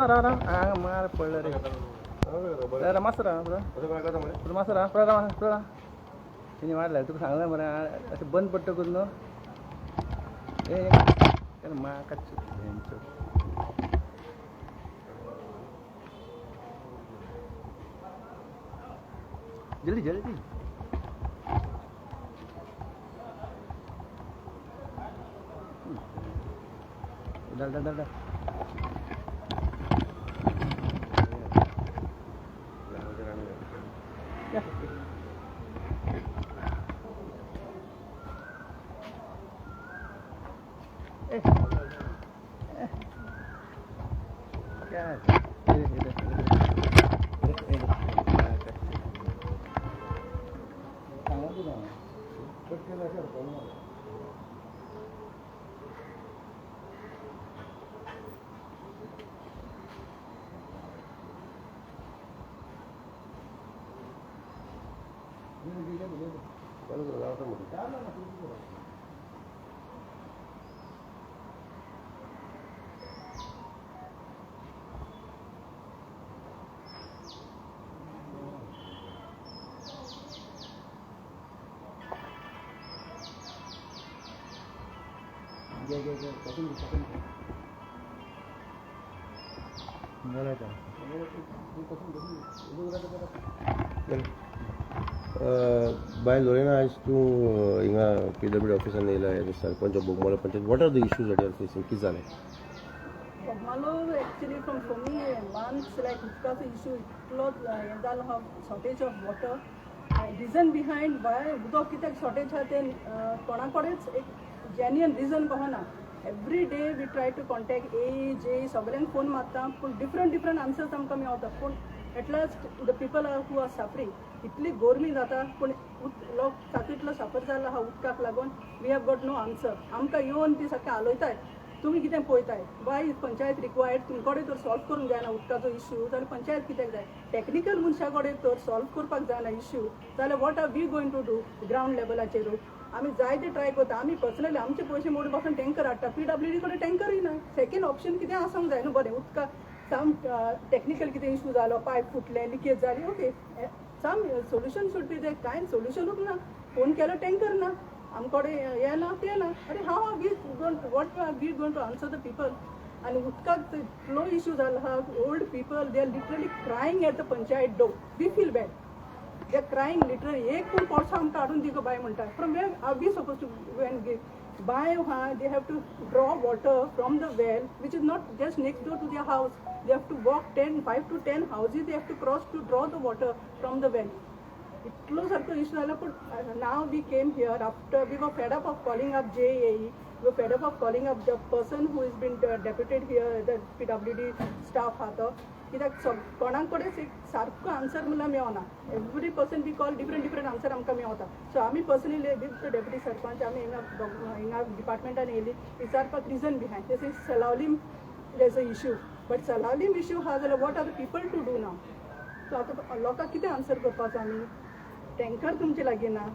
मार पडलं रे मास्तर मास्तर पडला तिने मारला तुका सांगलं मला असं बंद पडतं करून ए मा कच्च जल्दी जल्दी डाल डाल डाल डाल क्या By Lorena, as to PWD officer Neela as a Sarpanch of Bogmala Panchayat, what are the issues that you are facing? Kizane? Bogmala actually from so many months like because the issue it was have shortage of water. Reason behind why udok kitak shortage haten konakodeच एक genuine reason कहो ना. Every day we try to contact AJ सगळ्यांक phone मारता पण different answers आमकां मेळता पण at last the people who are suffering इतली गोरमी जाता पण लोक तातूंतलो सफर जाला हा उदकाक लागून we have got no answer. आमकां येवन ती सकाळ आलोयताय तुम्ही कितें पळयताय वाय पंचायत रिक्वायर्ड तुमकडे तर सॉल्व करूंक जायना उदकाचो इश्यू जाल्यार पंचायत कित्याक जाय टॅक्निकल मनशा कडेन तर सॉल्व करपाक जायना इश्यू जाल्यार what are we going to do ground लेवलाचेर आमी जाय ते ट्राय करता आमी पर्सनली आमचे पयशे मोडून पासून टँकर हाडटा PWD कडेन टँकरूय ना सेकंड ऑप्शन कितें आसूंक जाय न्हू बरें उदका सम टॅक्निकल कितें इश्यू जालो पायप फुटले लिकेज जाली okay some solution should be there कांय सोल्युशनूच ना फोन केलो टँकर ना आमकडे हे ना ते ना अरे how we what we going to answer the people आनी उदकाक फ्लो इश्यू जाला हा old people they are literally crying at the panchayat door we feel bad they are crying literally एक पूण कोळसो आमकां हाडून दी गो बाय म्हणटा from where are we suppose to when by हा they have to draw water from the well which is not just next door to there house they have to walk 5 to 10 houses they have to cross to draw the water from the well. इतलो सारको issue जाला पण now we came here after we were fed up of calling up JAE we were fed up of calling up the person who is been deputed here the PWD staff हा तो कित्याक कोणाक कडेन एक सारको answer म्हणल्यार मेळना every person we call different answer आमकां मेळता सो आमी personally with the deputy sarpanch आमी हिंगा डिपार्टमेंटान येयली विचारपाक reason behind this is Salaulim there is a issue but Salaulim issue हा जाल्यार what are the people to do now so आतां लोकांक कितें आन्सर करपाचो आमी टँकर तुमचे लागीं ना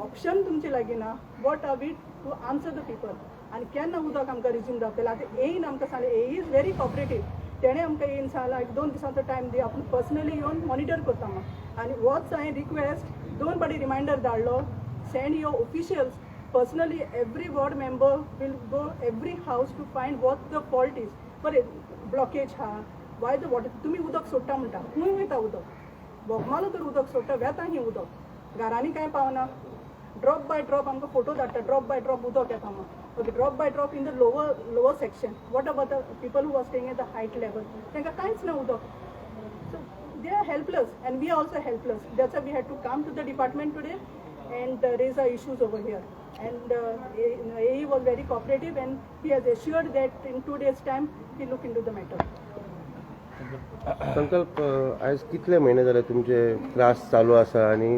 ऑप्शन तुमचे लागीं ना what are we to answer the people आनी केन्ना उदक आमकां रिज्यूम जातलें आतां येयन आमकां सांगलें ए इज व्हेरी कॉपरेटीव तेणें आमकां येयन सांगलां 2 दिसांचो टायम दी आपूण पर्सनली येवन मॉनिटर करता मग आनी होच हांवें रिक्वेस्ट 2 फावटी रिमांयडर धाडलो send your officials personally every ward member will go every house to find what the fault is बरें ब्लॉकेज हा वाय द वॉटर तुमी उदक सोडटा म्हणटा खंय वयता उदक बोगमालो तर उदक सोडटा वेता ही उदक घरांनी कांय पावना ड्रॉप बाय ड्रॉप आमकां फोटो धाडटा ड्रॉप बाय ड्रॉप उदक येता मग okay drop by drop in the lower section what about the people who are staying at the height level तांकां कांयच ना उदक so they are helpless and we are also helpless that's we had to come to the department today and raise our issues over here and AE was very cooperative and he has assured that in 2 days time he'll look into the matter. संकल्प आज कितले महिने जाले तुमचे त्रास चालू आसा आणि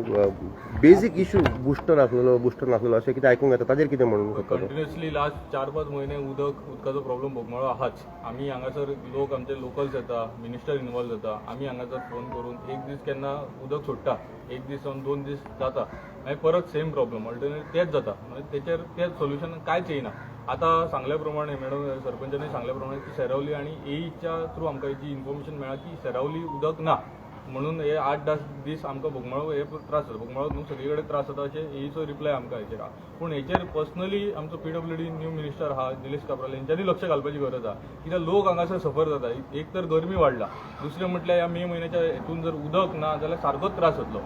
बेसिक इश्यू बुस्टर नासलेलो अशें कितें आयकूंक येता ताजेर कितें म्हणूंक शकता कंटिन्युअसली लास्ट 4-5 महिने उदकाचो प्रॉब्लेम बोगमाळो आहाच आमी हांगासर लोक आमचे लोकल्स येता मिनिस्टर इन्वॉल्व जाता आमी हांगासर फोन करून एक दीस केन्ना उदक सोडटा एक दीस 2 दीस जाता मागीर परत सेम प्रॉब्लेम ऑल्टरनेट तेच जाता तेचेर तेच सोल्युशन कांयच येयना आता सांगल्या प्रमाणे मॅडम सरपंचांनी सांगल्या प्रमाणे की सेरावली आणि एईच्या थ्रू आमकां जी इन्फॉर्मेशन मेळ्ळा की सेरावली उदक ना म्हणून हे 8-10 दीस आमकां बोगमाळो हे त्रास जाता. बोगमाळो न्हू सगळे कडेन त्रास जाता अशें एईचो रिप्लाय आमकां हेचेर आहा. पूण हेचेर पर्सनली आमचो PWD न्यू मिनिस्टर आहा निलेश काब्राल हेंच्यांनी लक्ष घालपाची गरज आहा. कित्याक लोक हांगासर सफर जाता. एक तर गरमी वाडला, दुसरें म्हटल्यार ह्या मे म्हयन्याच्या हेतून जर उदक ना जाल्यार सारकोच त्रास जातलो.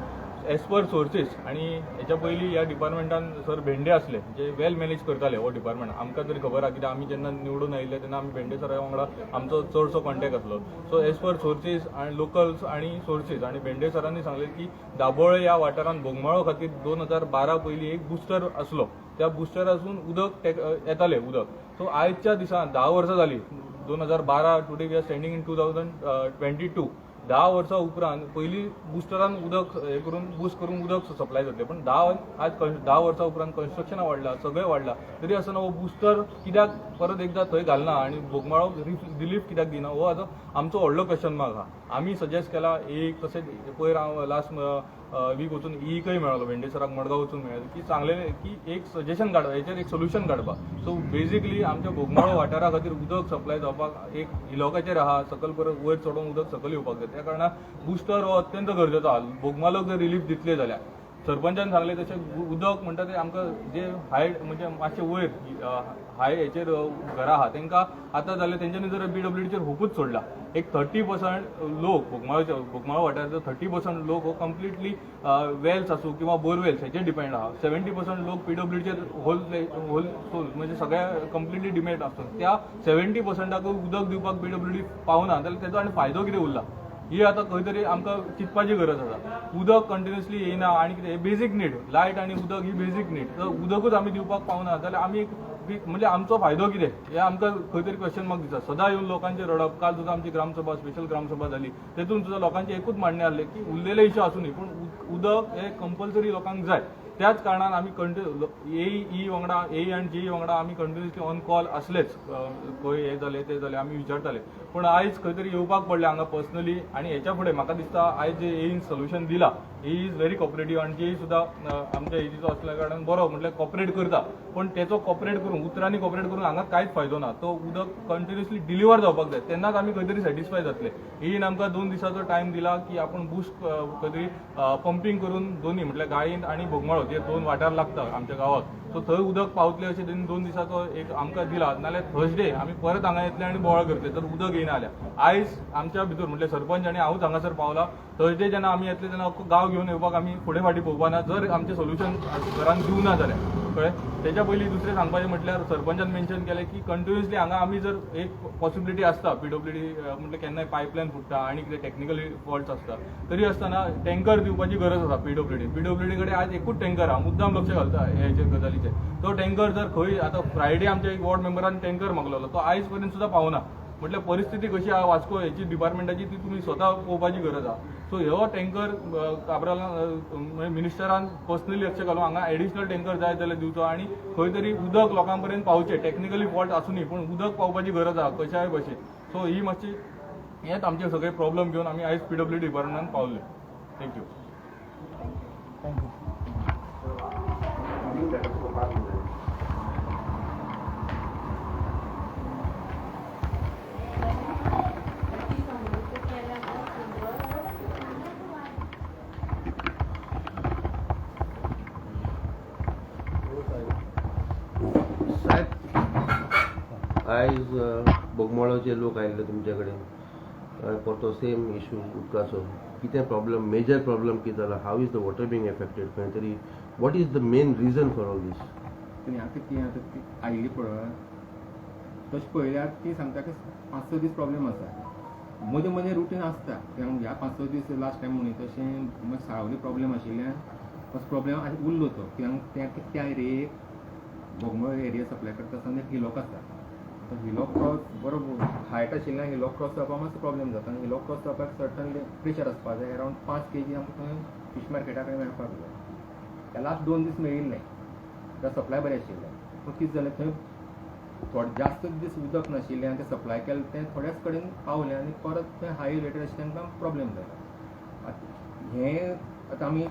एज पर सोर्सीस आणि हेच्या पयलीं ह्या डिपार्टमेंटान सर भेंडे असले जे वेल मॅनेज करताले हो डिपार्टमेंट. आमकां तरी खबर आहा कित्याक आमी जेन्ना निवडून आयिल्ले तेन्ना आमी भेंडे सरा वांगडा आमचो चडसो कॉन्टॅक्ट आसलो. सो एज पर सोर्सीस आणि लोकल्स आणि सोर्सीस आणि भेंडे सरांनी सांगलें की दाबोळे ह्या वाठारांत बोगमाळो खातीर 2012 पयलीं एक बुस्टर आसलो. त्या बुस्टरासून उदक येतालें उदक. सो आयच्या दिसान 10 वर्सां जालीं. 2012 today we are standing in 2022. 10 वर्सां उपरांत पयलीं बुस्टरान उदक हे करून बूस्ट करून उदक सप्लाय जातलें. पण 10 वर्सां उपरांत कन्स्ट्रक्शनां वाडला, सगळें वाडला. तरी आसतना हो बुस्टर कित्याक परत एकदां थंय घालना आनी बोगमाळो रिलीफ कित्याक दिना हो आतां आमचो व्हडलो क्वेश्चन मार्क आहा. आमी सजेस्ट केला एक तशेंच पयर हांव लास्ट वीक वचून ईकय मेळ्ळो भेंडे सराक मडगांव वचून मेळ्ळें की सांगलेलें की एक सजेशन काडप हेचेर एक सोल्युशन काडपाक. सो बेजिकली आमच्या बोगमाळो वाठारा खातीर उदक सप्लाय जावपाक एक हिलॉकाचेर आहा सकल परत वयर चडोवन उदक सकल येवपाक जाय. त्या कारणान बुस्टर हो अत्यंत गरजेचो आहा. बोगमालोक जर रिलीफ दितले जाल्यार सरपंचान सांगलें तशें उदक म्हणटा तें आमकां जे हायट म्हणजे मातशें वयर हाय हेचेर घरां आहा तांकां आतां जाल्यार तेंच्यांनी जर PWDचेर होपूच सोडला. एक 30% लोक बोगमाळो वाठाराचो 30% लोक हो कंप्लिटली वेल्स आसूं किंवा बोरवेल्स हेचेर डिपेंड आहा. 70% लोक PWDचेर होल म्हणजे सगळ्या कंप्लिटली डिपेंड आसतात. त्या 70%क उदक दिवपाक PWD पावना जाल्यार तेजो आनी फायदो कितें उरला ही आतां खंय तरी आमकां चिंतपाची गरज आसा. उदक कंटिन्युअसली येयना आनी कितें बेजीक नीड लायट आनी उदक ही बेजीक नीड. जर उदकूच आमी दिवपाक पावना जाल्यार आमी म्हणजे आमचो फायदो कितें हे आमकां खंय तरी क्वेश्चन मार्क दिसता. सदां येवन लोकांचेर रडप. काल सुद्दां आमची ग्रामसभा स्पेशल ग्रामसभा जाली तेतून सुद्दां लोकांचे एकूच मान्य आसलें की उरलेले इश्यू आसूं न्ही पूण उदक हे कंपल्सरी लोकांक जाय. त्याच कारणान आमी एई वांगडा एई आनी जेई वांगडा आमी कंटिन्युअसली ऑन कॉल आसलेच. खंय हे जालें तें जालें आमी विचारताले. पूण आयज खंय तरी येवपाक पडलें हांगा पर्सनली आनी हेच्या फुडें म्हाका दिसता आयज जे एईन सोल्युशन दिलां ही इज व्हेरी कॉपरेटीव आनी जेई सुद्दां आमच्या एजीचो असल्या कारणान बरो म्हटल्यार कॉपरेट करता. पण तेचो कॉपरेट करून उतरांनी कॉपरेट करून हांगा कांयच फायदो ना. तो उदक कंटिन्युअसली डिलिव्हर जावपाक जाय तेन्नाच आमी खंय तरी सॅटिस्फाय जातले. एईन आमकां 2 दिसाचो टायम दिला की आपण बूस्ट खंय तरी पंपींग करून दोन्ही म्हटल्यार गाळींत आनी बोगमाळो जे 2 वाठार लागता आमच्या गांवांत सो थंय उदक पावतलें अशें तेणी 2 दिसाचो एक आमकां दिला. नाल्यार थर्सडे आमी परत हांगा येतले आनी बोवाळ करतले जर उदक येयना जाल्यार. आयज आमच्या भितर म्हटल्यार सरपंच आनी हांवूच हांगासर पावला. थर्सडे जेन्ना आमी येतले तेन्ना अख्खो गांव घेवन येवपाक आमी फुडें फाटीं पळोवपाना जर आमचें सोल्युशन घरान दिवना जाल्यार कळ्ळें. तेच्या पयलीं दुसरें सांगपाचें म्हटल्यार सरपंचान मेन्शन केलें की कंटिन्युअसली हांगा आमी जर एक पॉसिबिलिटी आसता PWD म्हटल्यार केन्नाय पायपलायन फुट्टा आनी कितें टॅक्निकल फॉल्ट्स आसता तरी आसतना टँकर दिवपाची गरज आसा PWD कडेन आज एकूच टँकर आहा. मुद्दाम लक्ष घालता हेचे गजालीचेर. तो टँकर जर खंय आतां फ्रायडे आमच्या एक वॉर्ड मेंबरान टँकर मागलेलो तो आयज पर्यंत सुद्दां पावना. म्हटल्यार परिस्थिती कशी आहा वास्को हेची डिपार्टमेंटाची ती तुमी स्वता पळोवपाची गरज आहा. सो हो टँकर काब्रालान मिनिस्टरान पर्सनली लक्ष घालून हांगा एडिशनल टँकर जाय जाल्यार दिवचो आनी खंय तरी उदक लोकां पर्यंत पावचें. टॅक्निकली फॉल्ट आसूं नी पूण उदक पावपाची गरज आहा कशाय भशेन. सो ही मातशी हेच आमचे सगळे प्रॉब्लेम घेवन आमी आयज PWD डिपार्टमेंटान पावले. थँक्यू. आयज बोगमाळोचे लोक आयिल्ले तुमचे कडेन फॉर तो सेम इशू उदकाचो कितें प्रॉब्लम मेजर प्रॉब्लम कितें जाला how is the water being affected खंय तरी what is the main reason for all this. आतां ती आयिल्ली पळय तशें पळयल्यार ती सांगता की 5-6 दीस प्रॉब्लेम आसा. मदें मदें रुटीन आसता ह्या 5-6 दीस लास्ट टायम म्हणून तशें सावली प्रॉब्लेम आशिल्ल्यान तसो प्रॉब्लेम उरलो तो कित्याक त्या एरियेक बोगमाळो एरिया सप्लाय करता आसतना एक हिलॉक आसा. हिलॉक क्रॉस बरो हायट आशिल्ल्यान हिलॉक क्रॉस जावपाक मातसो प्रॉब्लेम जाता. आनी हिलॉक क्रॉस जावपाक सर्टनली प्रेशर आसपाक जाय. अरावंड 5 kg आमकां थंय फिश मार्केटाक मेळपाक जाय. त्या लास्ट 2 दीस मेळिल्लें त्या सप्लाय बरें आशिल्लें. पूण कितें जालें थंय थोडे जास्त दीस उदक नाशिल्लें आनी तें सप्लाय केलें तें थोड्याच कडेन पावलें आनी परत थंय हाय रेटेड आशिल्ल्यान तांकां प्रॉब्लेम जालो. हें आतां आमी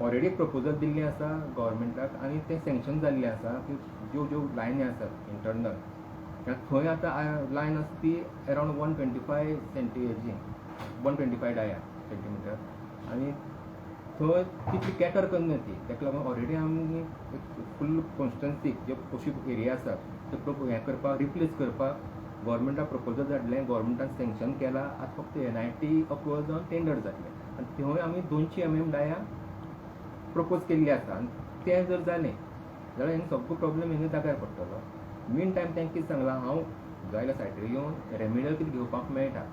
ऑलरेडी एक प्रपोजल दिल्ली आसा गव्हर्मेंटाक आनी तें सँक्शन जाल्लें आसा की ज्यो लायनी आसात इंटरनल थंय आतां लायन आसा ती अरावंड 125 125 डाया सेंटीमिटर आनी थंय तितली कॅटर करना ती ताका लागून ऑलरेडी आमी फूल कॉन्स्टिट्युन्सीक जे अशी एरिया आसात ते हें करपाक रिप्लेस करपाक गव्हर्मेंटाक प्रपोजल धाडलें गव्हर्मेंटान सँक्शन केलां आतां फक्त NIT अप्रुवल जावन टेंडर जातलें आनी थंय आमी 200 mm डाया प्रपोज केल्ली आसा आनी तें जर जालें जाल्यार हेंगा सगळो प्रॉब्लेम हिंगा जाग्यार पडटलो मेन टायम तेंका कितें सांगलां हांव जायल्या सायटीर येवन रेमिडियल कितें घेवपाक मेळटा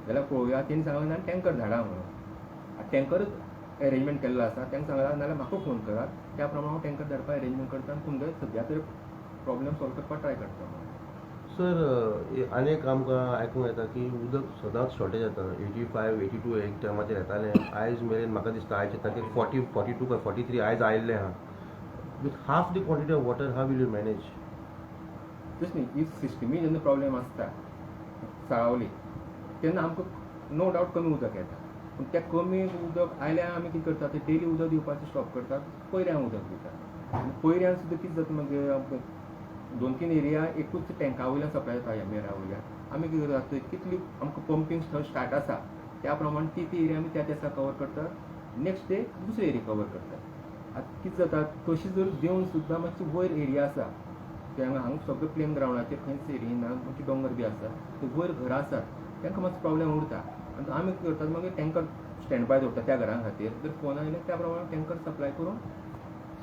जाल्यार पळोवया तेणी सांगलां ना टँकर धाडा म्हणून टँकरच अरेंजमेंट केल्लो आसा तेंका सांगलां नाल्यार म्हाका फोन करात त्या प्रमाणे हांव टँकर धाडपाक अरेंजमेंट करता आनी तुमकां सद्या तर प्रॉब्लेम सॉल्व करपाक ट्राय करता सर आनीक आमकां आयकूंक येता की उदक सदांच शॉर्टेज जाता 85, 82 एक टायमाचेर येतालें आयज मेरेन म्हाका दिसता आयज येता की 40, 42 काय 43 आयज आयिल्लें आहा with half the quantity of water how will you manage तशें न्ही इफ सिस्टमी जेन्ना प्रॉब्लेम आसता साळावली तेन्ना आमकां नो डावट कमी उदक येता पूण तें कमी उदक आयल्यार आमी कितें करतात तें डेली उदक दिवपाचें स्टॉप करतात पयऱ्यांक उदक दितात आनी पयऱ्यान सुद्दां कितें जाता मागीर 2-3 एरिया एकूच टँका वयल्यान सप्लाय जाता ह्या मेरा वयल्यान आमी कितें करतात कितली आमकां पंपींग थंय स्टार्ट आसा त्या प्रमाणे ती एरिया आमी त्या दिसा कवर करतात नेक्स्ट डे दुसरी एरिया कवर करतात आतां कितें जाता तशी जर देंवन सुद्दां मातशी वयर एरिया आसा हांगा सगळें प्लेन ग्रावंडाचेर खंयच एरिया ना मातशी दोंगर बी आसा ते वयर घरां आसात तांकां मातसो प्रॉब्लेम उरता आनी आमी कितें करतात मागीर टँकर स्टँड बाय दवरतात त्या घरां खातीर जर फोन आयले त्या प्रमाणे टँकर सप्लाय करून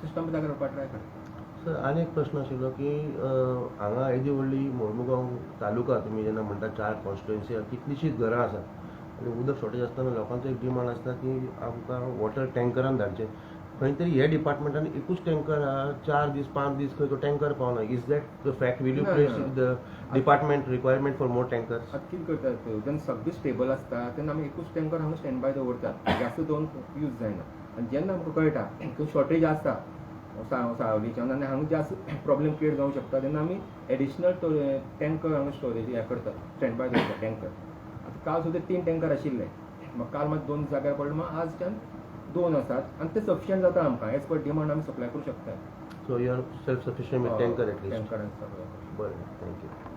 सिस्टम जाग्यार करपाक ट्राय करतात सर आनी एक प्रश्न आशिल्लो की हांगा येदी व्हडली मोर्मुगांव तालुका तुमी जेन्ना म्हणटा 4 कॉन्स्टिट्युएन्सी कितलींशींच घरां आसात आनी उदक शॉर्टेज आसतना लोकांचो एक डिमांड आसता की आमकां वॉटर टँकरान धाडचें खंय तरी हे डिपार्टमेंटान एकूच टँकर 4 दीस 5 दीस खंय तो टँकर पावना is that the fact will you place the department requirement for more tankers आतां कितें करतात जेन्ना सगळें स्टेबल आसता तेन्ना आमी एकूच टँकर हांगा स्टँड बाय दवरतात जास्त दोन यूज जायना आनी जेन्ना आमकां कळटा की शॉर्टेज आसा सावलीच्यान आनी हांगा जास्त प्रॉब्लेम क्रिएट जावंक शकता तेन्ना आमी एडिशनल टँकर हांगा स्टोरेज हें करतात स्टँड बाय दवरतात टँकर आतां काल सुद्दां 3 टँकर आशिल्ले म्हाका काल मात 2 जाग्यार पडले म्हाका आजच्यान 2 आसात आनी ते सफिशियंट जाता आमकां एज पर डिमांड आमी सप्लाय करूंक शकतात so you are self sufficient with tanker at least टँकरान सगळें बरें थँक्यू